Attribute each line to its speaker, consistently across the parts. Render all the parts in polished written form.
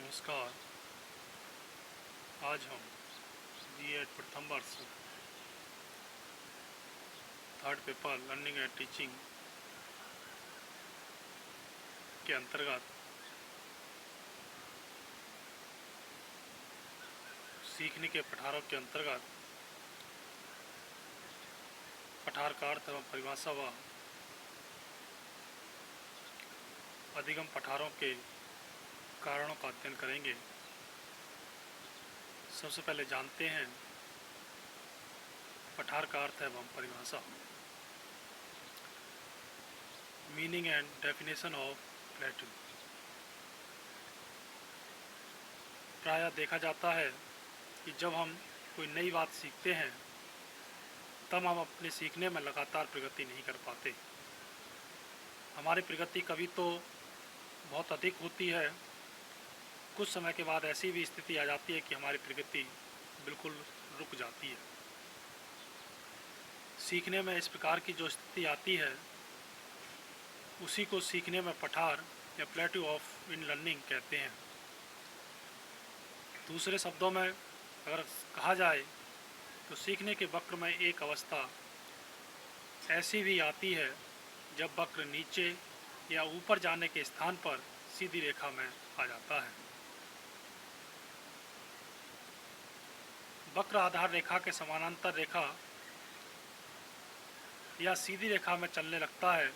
Speaker 1: नमस्कार। आज हम B.Ed प्रथम वर्ष third paper learning and teaching के अंतर्गत सीखने के पठारों के अंतर्गत पठार का अर्थ एवं परिभाषा व अधिगम पठारों के कारणों का अध्ययन करेंगे। सबसे पहले जानते हैं पठार का अर्थ एवं परिभाषा। Meaning and definition of प्लेटू। प्रायः देखा जाता है कि जब हम कोई नई बात सीखते हैं तब हम अपने सीखने में लगातार प्रगति नहीं कर पाते। हमारी प्रगति कभी तो बहुत अधिक होती है, कुछ समय के बाद ऐसी भी स्थिति आ जाती है कि हमारी प्रगति बिल्कुल रुक जाती है। सीखने में इस प्रकार की जो स्थिति आती है उसी को सीखने में पठार या प्लेटू ऑफ इन लर्निंग कहते हैं। दूसरे शब्दों में अगर कहा जाए तो सीखने के वक्र में एक अवस्था ऐसी भी आती है जब वक्र नीचे या ऊपर जाने के स्थान पर सीधी रेखा में आ जाता है। वक्र आधार रेखा के समानांतर रेखा या सीधी रेखा में चलने लगता है।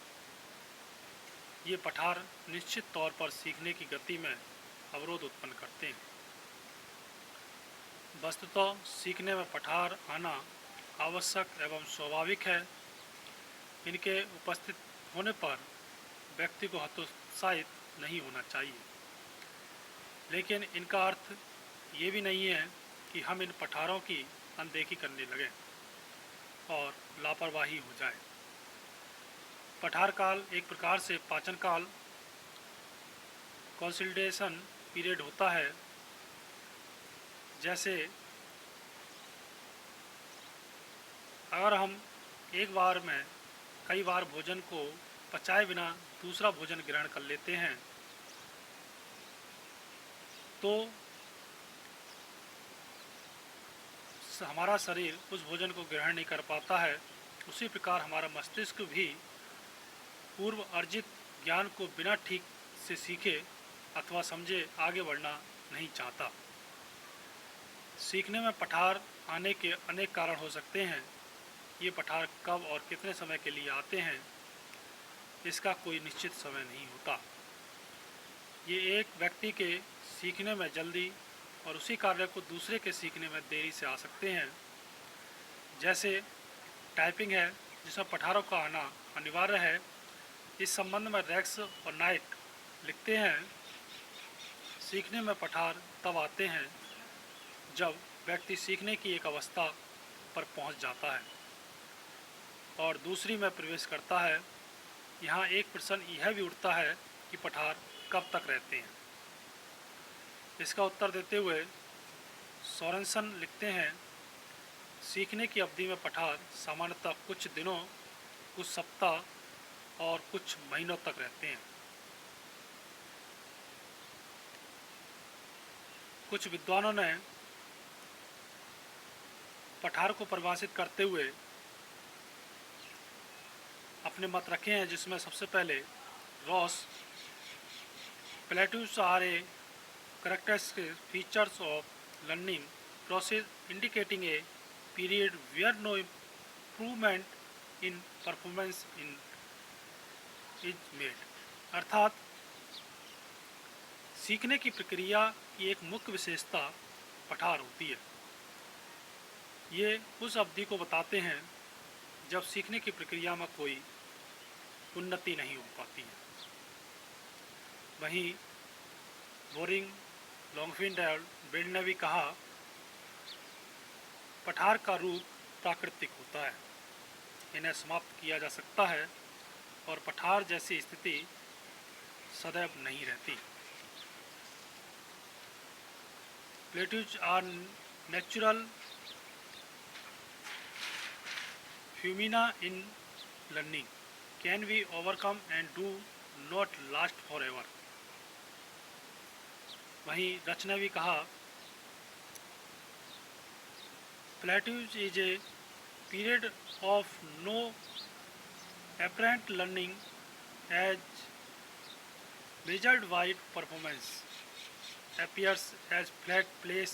Speaker 1: ये पठार निश्चित तौर पर सीखने की गति में अवरोध उत्पन्न करते हैं। वस्तुतः सीखने में पठार आना आवश्यक एवं स्वाभाविक है। इनके उपस्थित होने पर व्यक्ति को हतोत्साहित नहीं होना चाहिए, लेकिन इनका अर्थ ये भी नहीं है कि हम इन पठारों की अनदेखी करने लगें और लापरवाही हो जाए। पठार काल एक प्रकार से पाचन काल कंसोलिडेशन पीरियड होता है। जैसे अगर हम एक बार में कई बार भोजन को पचाए बिना दूसरा भोजन ग्रहण कर लेते हैं तो हमारा शरीर उस भोजन को ग्रहण नहीं कर पाता है। उसी प्रकार हमारा मस्तिष्क भी पूर्व अर्जित ज्ञान को बिना ठीक से सीखे अथवा समझे आगे बढ़ना नहीं चाहता। सीखने में पठार आने के अनेक कारण हो सकते हैं। ये पठार कब और कितने समय के लिए आते हैं इसका कोई निश्चित समय नहीं होता। ये एक व्यक्ति के सीखने में जल्दी और उसी कार्य को दूसरे के सीखने में देरी से आ सकते हैं। जैसे टाइपिंग है जिसमें पठारों का आना अनिवार्य है। इस संबंध में रेक्स और नाइट लिखते हैं, सीखने में पठार तब आते हैं जब व्यक्ति सीखने की एक अवस्था पर पहुंच जाता है और दूसरी में प्रवेश करता है। यहाँ एक प्रश्न यह भी उठता है कि पठार कब तक रहते हैं। इसका उत्तर देते हुए सोरेनसन लिखते हैं, सीखने की अवधि में पठार सामान्यतः कुछ दिनों, कुछ सप्ताह और कुछ महीनों तक रहते हैं। कुछ विद्वानों ने पठार को परिभाषित करते हुए अपने मत रखे हैं, जिसमें सबसे पहले Ross plateaus are a characteristic features of learning process indicating a period where no improvement in performance is made। अर्थात सीखने की प्रक्रिया की एक मुख्य विशेषता पठार होती है। ये उस अवधि को बताते हैं जब सीखने की प्रक्रिया में कोई उन्नति नहीं हो पाती है। वहीं बोरिंग, लॉन्गफिन और बेल्ड ने भी कहा, पठार का रूप प्राकृतिक होता है, इन्हें समाप्त किया जा सकता है और पठार जैसी स्थिति सदैव नहीं रहती। Plateaus are natural phenomena in learning can be overcome and do not last forever। वहीं रच ने भी कहा, plateaus is a period of no apparent learning as measured by performance appears as flat place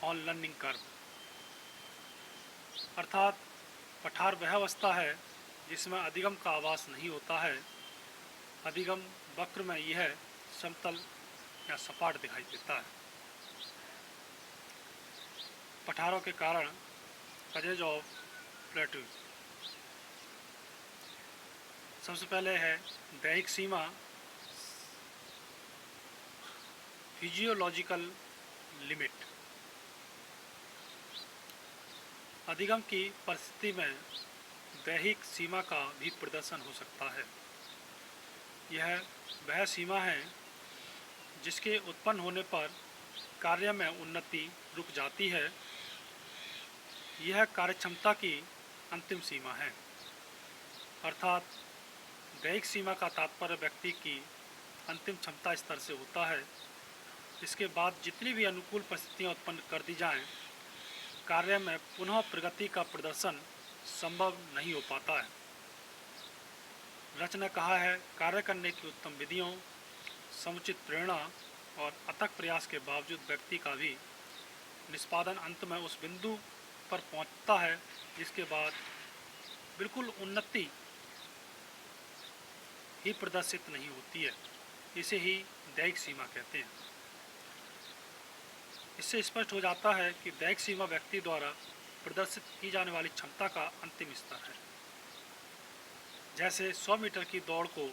Speaker 1: on learning curve। अर्थात पठार वह अवस्था है जिसमें अधिगम का आभास नहीं होता है। अधिगम वक्र में यह समतल या सपाट दिखाई देता है। पठारों के कारण कजेज ऑफ प्लेट्यूज। सबसे पहले है दैहिक सीमा, फिजियोलॉजिकल लिमिट। अधिगम की परिस्थिति में दैहिक सीमा का भी प्रदर्शन हो सकता है। यह वह सीमा है जिसके उत्पन्न होने पर कार्य में उन्नति रुक जाती है। यह कार्यक्षमता की अंतिम सीमा है। अर्थात दैहिक सीमा का तात्पर्य व्यक्ति की अंतिम क्षमता स्तर से होता है। इसके बाद जितनी भी अनुकूल परिस्थितियाँ उत्पन्न कर दी जाएं, कार्य में पुनः प्रगति का प्रदर्शन संभव नहीं हो पाता है। रच ने कहा है, कार्य करने की उत्तम विधियों, समुचित प्रेरणा और अथक प्रयास के बावजूद व्यक्ति का भी निष्पादन अंत में उस बिंदु पर पहुंचता है जिसके बाद बिल्कुल उन्नति ही प्रदर्शित नहीं होती है। इसे ही दैहिक सीमा कहते हैं। इससे स्पष्ट हो जाता है कि दैहिक सीमा व्यक्ति द्वारा प्रदर्शित की जाने वाली क्षमता का अंतिम स्तर है। जैसे 100 मीटर की दौड़ को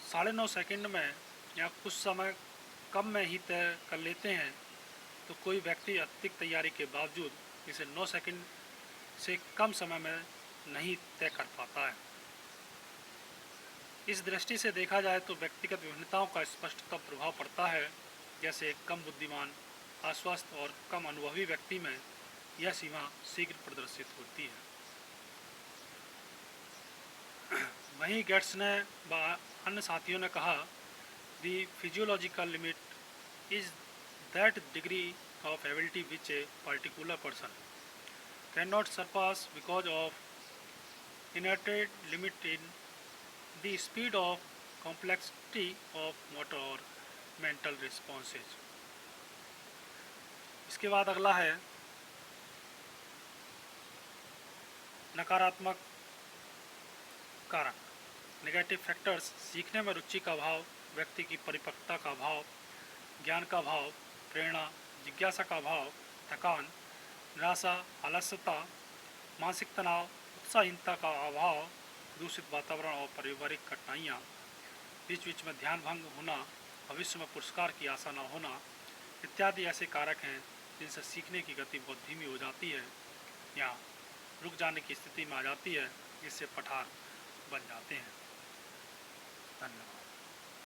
Speaker 1: 9.5 सेकंड में या कुछ समय कम में ही तय कर लेते हैं, तो कोई व्यक्ति अत्यधिक तैयारी के बावजूद इसे 9 सेकंड से कम समय में नहीं तय कर पाता है। इस दृष्टि से देखा जाए तो व्यक्तिगत विभिन्नताओं का स्पष्टतः प्रभाव पड़ता है। जैसे कम बुद्धिमान, अस्वस्थ और कम अनुभवी व्यक्ति में यह सीमा शीघ्र प्रदर्शित होती है। वहीं गेट्स ने व अन्य साथियों ने कहा, the physiological limit is that degree of ability which a particular person can not surpass because of inherent limit in the speed of complexity of motor और मेंटल रिस्पॉन्सेज। इसके बाद अगला है नकारात्मक कारक, नेगेटिव फैक्टर्स। सीखने में रुचि का अभाव, व्यक्ति की परिपक्वता का अभाव, ज्ञान का अभाव, प्रेरणा, जिज्ञासा का अभाव, थकान, निराशा, आलस्यता, मानसिक तनाव, उत्साहहीनता का अभाव, दूषित वातावरण और पारिवारिक कठिनाइयाँ, बीच बीच में ध्यान भंग होना, भविष्य में पुरस्कार की आशा न होना इत्यादि ऐसे कारक हैं जिनसे सीखने की गति बहुत धीमी हो जाती है या रुक जाने की स्थिति में आ जाती है, जिससे पठार बन जाते हैं। धन्यवाद।